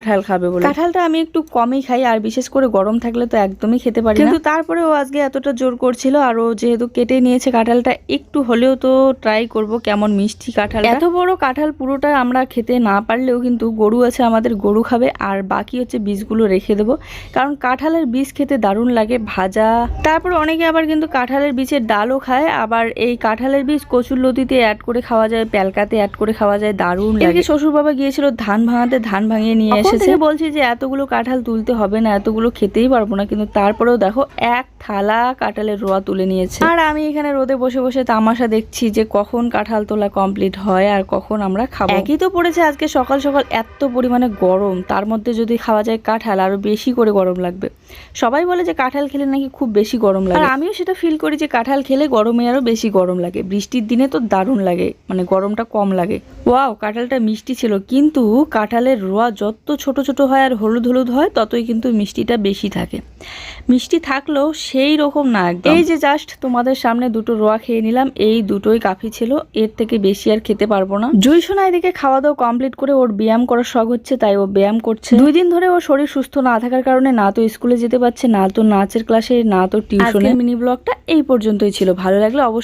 কাঁঠাল খাবে বলে। কাঁঠালটা আমি একটু কমই খাই, আর বিশেষ করে গরম থাকলে তো একদমই খেতে পারি না। কিন্তু তারপরে ও আজকে এতটা জোর করছিল, আর ও যেহেতু কেটে নিয়েছে কাঁঠালটা, একটু হলেও তো ট্রাই করব কেমন মিষ্টি কাঁঠাল। এত বড় কাঁঠাল পুরোটা আমরা খেতে না পারলেও কিন্তু গরু আছে আমাদের, গরু খাবে, আর বাকি হচ্ছে বীজগুলো রেখে দেবো, কারণ কাঁঠালের বীজ খেতে দারুণ লাগে ভাজা। তারপর অনেকে আবার কিন্তু কাঁঠালের বীজের ডালও খায়, আবার এই কাঁঠালের বীজ কচুরলতিতে অ্যাড করে খাওয়া যায়, প্যালকাতে অ্যাড করে খাওয়া যায়, দারুণ লাগে। শ্বশুর বাবা গিয়েছিল ধান ভাঙাতে, ধান ভাঙিয়ে নিয়ে এসেছে। বলছি যে এতগুলো কাঁঠাল তুলতে হবে না, এতগুলো খেতেই পারবো না, কিন্তু তারপরেও দেখো এক থালা কাঁঠালের রোয়া তুলে নিয়েছে। আর আমি এখানে রোদে বসে বসে তামাশা দেখছি যে কখন কাঁঠাল তোলা কমপ্লিট হয় আর কখন আমরা খাবো। একই তো পড়েছে আজকে সকাল সকাল, এত পরিমাণে গরম, তার মধ্যে যদি খাওয়া যায় কাঁঠাল আরো বেশি করে গরম লাগবে। সবাই বলে যে কাঁঠাল খেলে নাকি খুব বেশি গরম লাগে, আর আমিও সেটা ফিল করি যে কাঁঠাল খেলে গরমে আরো বেশি গরম লাগে। বৃষ্টির দিনে তো দারুণ লাগে, মানে গরমটা কম লাগে। ওয়াও, কাঁঠালটা মিষ্টি ছিল, কিন্তু কাঁঠালের রোয়া যত ছোট ছোট হয় আর হলুদ হলুদ হয় ততই কিন্তু মিষ্টিটা বেশি থাকে। মিষ্টি থাকলেও সেই রকম না একদম। এই যে জাস্ট তোমাদের সামনে দুটো রোয়া খেয়ে নিলাম, এই দুটোই কাফি ছিল, এর থেকে বেশি আর খেতে পারবো না। জুইসোনা এদিকে খাওয়া দাওয়া কমপ্লিট করে ওর ব্যায়াম করার শখ হচ্ছে, তাই ও ব্যায়াম করছে। 2 দিন ধরে ওর শরীর সুস্থ না থাকার কারণে না তো স্কুলে যেতে পারছে, না তো নাচের ক্লাসে, না তো টিউশনে। মিনি ব্লগটা এই পর্যন্তই ছিল, ভালো লাগলে অবশ্যই